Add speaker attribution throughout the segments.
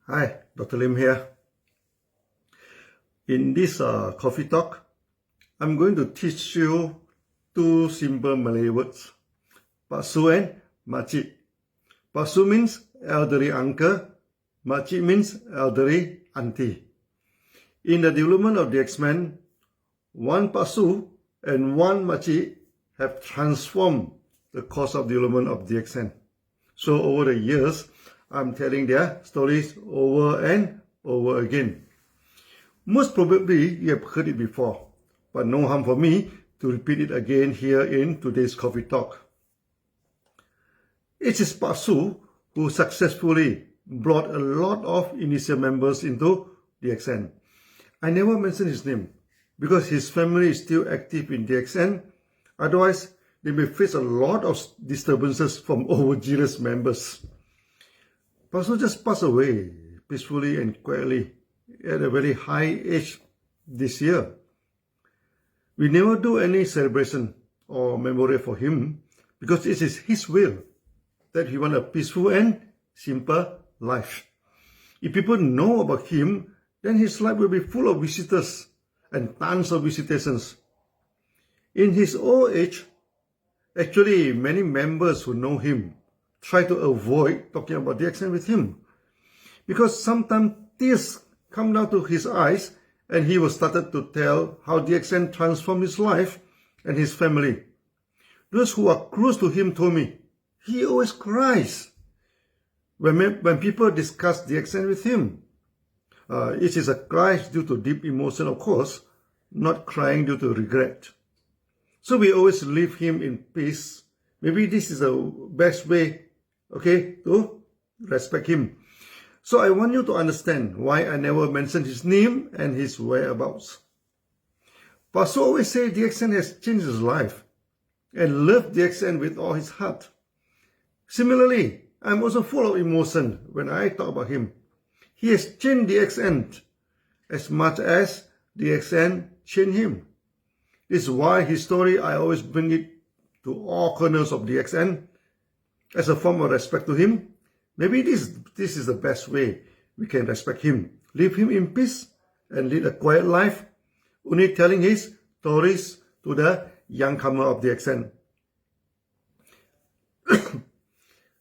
Speaker 1: Hi, Dr. Lim here. In this coffee talk, I'm going to teach you two simple Malay words, pasku and macik. Pasku means elderly uncle, macik means elderly auntie. In the development of DXN, one pasku and one macik have transformed the course of development of DXN. So over the years, I'm telling their stories over and over again. Most probably you have heard it before, but no harm for me to repeat it again here in today's coffee talk. It is pasku who successfully brought a lot of initial members into DXN. I never mention his name because his family is still active in DXN. Otherwise, they may face a lot of disturbances from overzealous members. Pasku just passed away peacefully and quietly at a very high age this year. We never do any celebration or memorial for him because it is his will that he wants a peaceful and simple life. If people know about him, then his life will be full of visitors and tons of visitations. In his old age, actually many members who know him try to avoid talking about DXN with him because sometimes tears come down to his eyes and he was started to tell how DXN transformed his life and his family. Those who are close to him told me he always cries when people discuss DXN with him. It is a cry due to deep emotion, of course, not crying due to regret. So we always leave him in peace. Maybe this is the best way, to respect him. So I want you to understand why I never mentioned his name and his whereabouts. Pasku always say DXN has changed his life and loved DXN with all his heart. Similarly, I'm also full of emotion when I talk about him. He has changed DXN as much as DXN changed him. This is why his story, I always bring it to all corners of DXN as a form of respect to him. Maybe this is the best way we can respect him. Leave him in peace and lead a quiet life, only telling his stories to the young comer of DXN.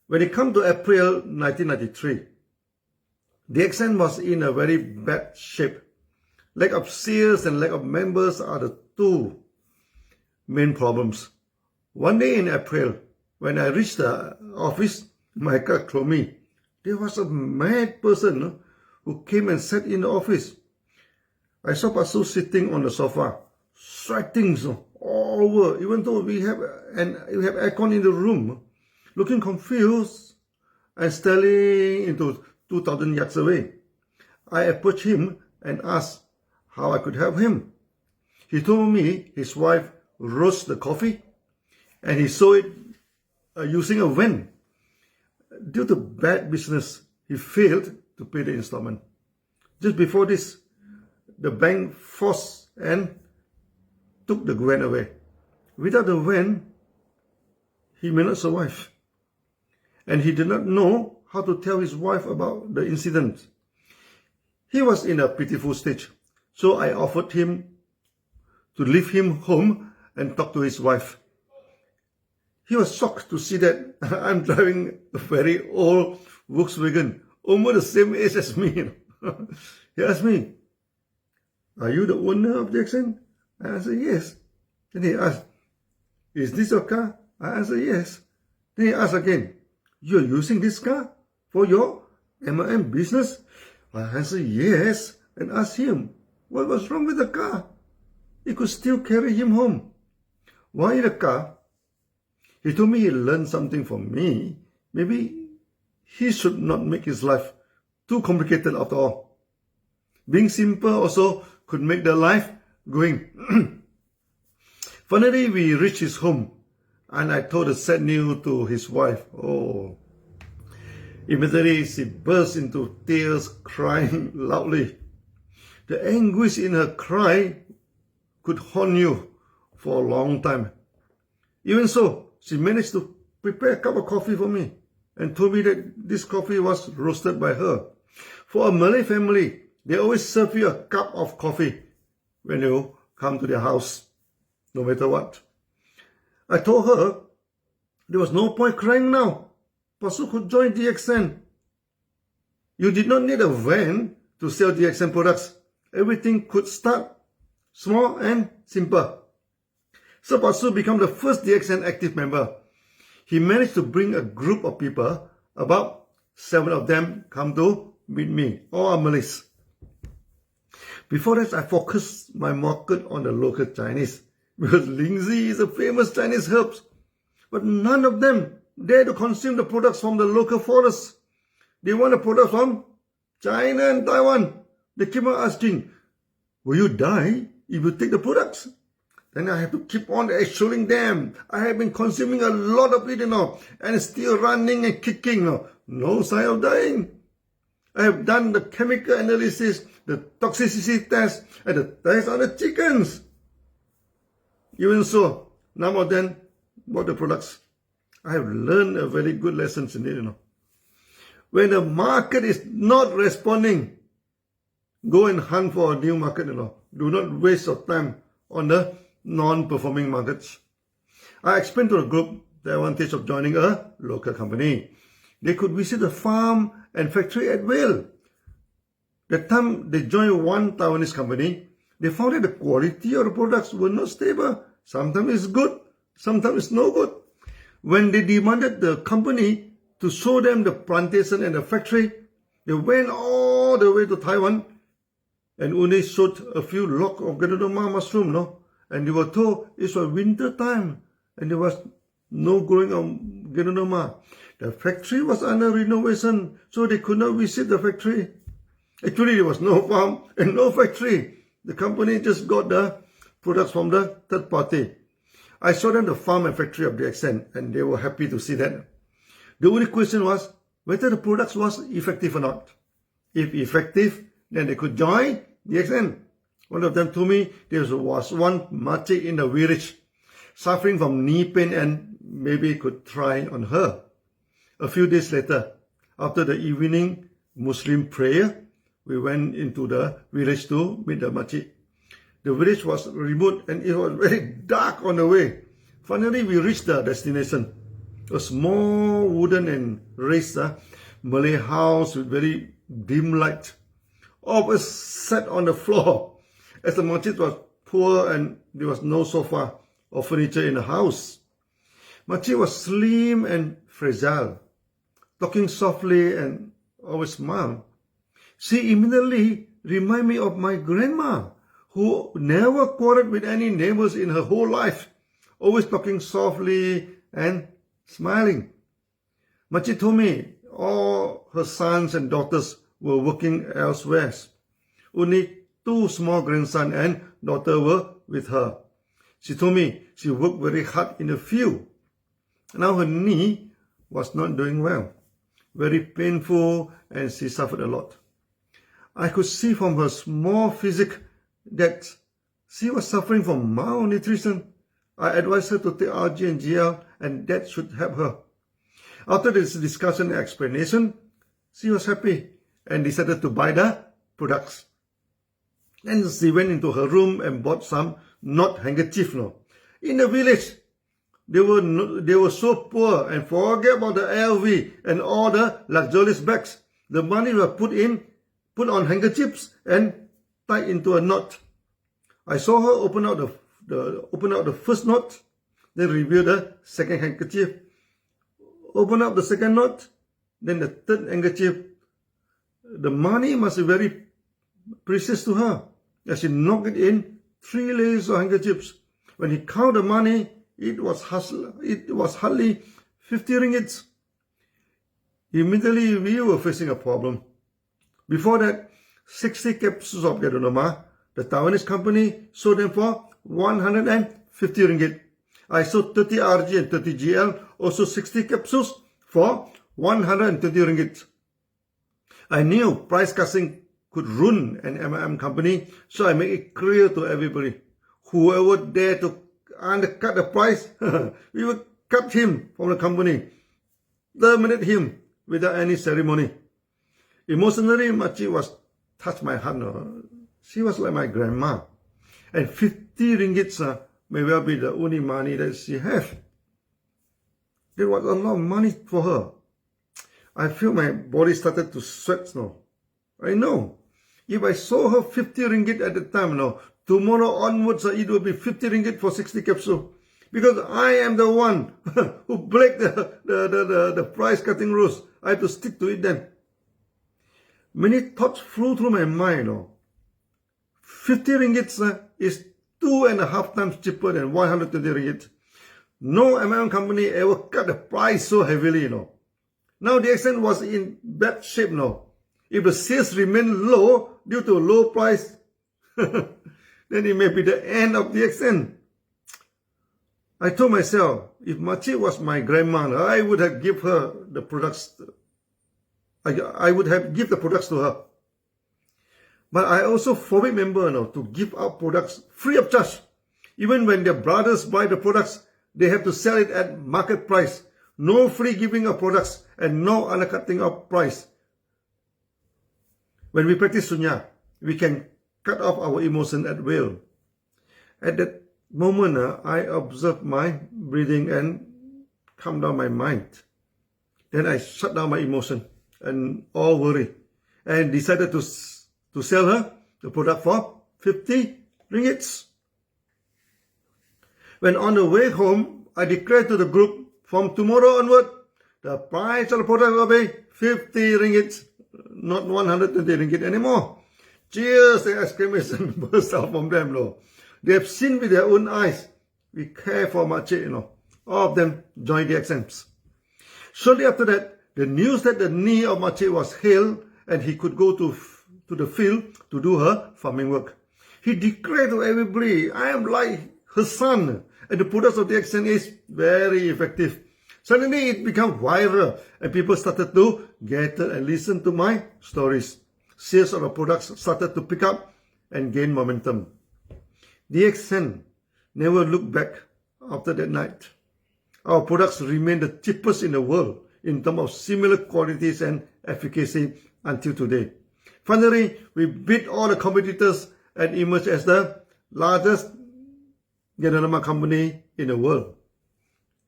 Speaker 1: When it comes to April 1993, DXN was in a very bad shape. Lack of sales and lack of members are the two main problems. One day in April, when I reached the office, my car told me there was a mad person who came and sat in the office. I saw pasku sitting on the sofa, sweating all over, even though we have aircon in the room, looking confused and staring into 2,000 yards away. I approached him and asked how I could help him. He told me his wife roasted the coffee and he sold it using a van. Due to bad business, he failed to pay the installment. Just before this, the bank forced and took the van away. Without the van, he may not survive. And he did not know how to tell his wife about the incident. He was in a pitiful stage, so I offered him to leave him home and talk to his wife. He was shocked to see that I'm driving a very old Volkswagen, almost the same age as me. He asked me, "Are you the owner of DXN?" I answered, "Yes." Then he asked, "Is this your car?" I answered, "Yes." Then he asked again, "You're using this car for your M&M business?" I answered, "Yes," and asked him, what was wrong with the car? It could still carry him home. Why the car? He told me he learned something from me. Maybe he should not make his life too complicated after all. Being simple also could make the life going. Finally, we reached his home and I told the sad news to his wife. Oh. Immediately, she burst into tears, crying loudly. The anguish in her cry could haunt you for a long time. Even so, she managed to prepare a cup of coffee for me and told me that this coffee was roasted by her. For a Malay family, they always serve you a cup of coffee when you come to their house, no matter what. I told her there was no point crying now. Pasku could join DXN. You did not need a van to sell DXN products. Everything could start small and simple. So Pasku became the first DXN active member. He managed to bring a group of people, about 7 of them come to meet me, all are Malays. Before that, I focused my market on the local Chinese, because Lingzi is a famous Chinese herb. But none of them dare to consume the products from the local forests. They want the products from China and Taiwan. They keep on asking, will you die if you take the products? Then I have to keep on assuring them. I have been consuming a lot of it, and still running and kicking. No sign of dying. I have done the chemical analysis, the toxicity test, and the test on the chickens. Even so, none of them bought the products. I have learned a very good lesson in it, When the market is not responding, go and hunt for a new market, Do not waste your time on the non-performing markets. I explained to the group the advantage of joining a local company. They could visit the farm and factory at will. The time they joined one Taiwanese company, they found that the quality of the products were not stable. Sometimes it's good, sometimes it's no good. When they demanded the company to show them the plantation and the factory, they went all the way to Taiwan and only showed a few logs of Ganoderma mushroom, And they were told it was winter time and there was no growing of Ganoderma. The factory was under renovation, so they could not visit the factory. Actually, there was no farm and no factory. The company just got the products from the third party. I showed them the farm and factory of DXN, and they were happy to see that. The only question was whether the products was effective or not. If effective, then they could join DXN. One of them told me there was one macik in the village suffering from knee pain and maybe could try on her. A few days later, after the evening Muslim prayer, we went into the village to meet the macik. The village was remote and it was very dark on the way. Finally, we reached the destination. A small wooden and raised Malay house with very dim light. All of us sat on the floor as the macik was poor and there was no sofa or furniture in the house. Macik was slim and fragile, talking softly and always smiled. She immediately reminded me of my grandma, who never quarreled with any neighbors in her whole life, always talking softly and smiling. Macik told me all her sons and daughters were working elsewhere. Only 2 small grandsons and daughter were with her. She told me she worked very hard in the field. Now her knee was not doing well, very painful, and she suffered a lot. I could see from her small physique that she was suffering from malnutrition. I advised her to take RG and GL, and that should help her. After this discussion and explanation, she was happy and decided to buy the products. Then she went into her room and bought some knot handkerchief. In the village, they were so poor and forget about the LV and all the luxurious bags. The money was put on handkerchiefs and tied into a knot. I saw her open out the first knot, then reveal the second handkerchief. Open up the second knot, then the third handkerchief. The money must be very precious to her, as she knocked it in 3 layers of handkerchiefs. When he counted the money, it was hardly 50 ringgits. Immediately, we were facing a problem. Before that, 60 capsules of Ganoderma, the Taiwanese company sold them for 150 ringgit. I sold 30 RG and 30 GL, also 60 capsules for 120 ringgit. I knew price cutting could ruin an M&M company, so I made it clear to everybody. Whoever dared to undercut the price, we would cut him from the company, terminate him without any ceremony. Emotionally, macik was touched my heart. No? She was like my grandma. And 50 ringgits may well be the only money that she have. There was a lot of money for her. I feel my body started to sweat. No, I know. If I saw her 50 ringgit at the time, no, tomorrow onwards it will be 50 ringgit for 60 capsule. Because I am the one who break the price cutting rules. I have to stick to it then. Many thoughts flew through my mind. No. 50 ringgit is 2.5 times cheaper than 120 ringgit. No American company ever cut the price so heavily, you know. Now DXN was in bad shape now. If the sales remain low due to low price, then it may be the end of DXN. I told myself, if macik was my grandma, I would have give her the products. I would have give the products to her. But I also forbid member to give out products free of charge. Even when their brothers buy the products, they have to sell it at market price. No free giving of products and no undercutting of price. When we practice sunya, we can cut off our emotion at will. At that moment, I observed my breathing and calm down my mind. Then I shut down my emotion and all worry and decided to sell her the product for 50 ringgits. When on the way home, I declared to the group, from tomorrow onward, the price of the product will be 50 ringgit, not 120 ringgit anymore. Cheers! The exclamation burst out from them. They have seen with their own eyes. We care for macik, All of them joined the DXNs. Shortly after that, the news that the knee of macik was healed and he could go to the field to do her farming work. He declared to everybody, I am like her son, and the products of the DXN is very effective. Suddenly it became viral and people started to gather and listen to my stories. Sales of the products started to pick up and gain momentum. DXN never looked back after that night. Our products remain the cheapest in the world in terms of similar qualities and efficacy until today. Finally, we beat all the competitors and emerged as the largest Ganarama company in the world.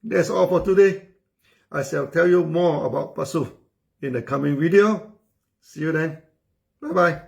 Speaker 1: That's all for today. I shall tell you more about pasku in the coming video. See you then. Bye-bye.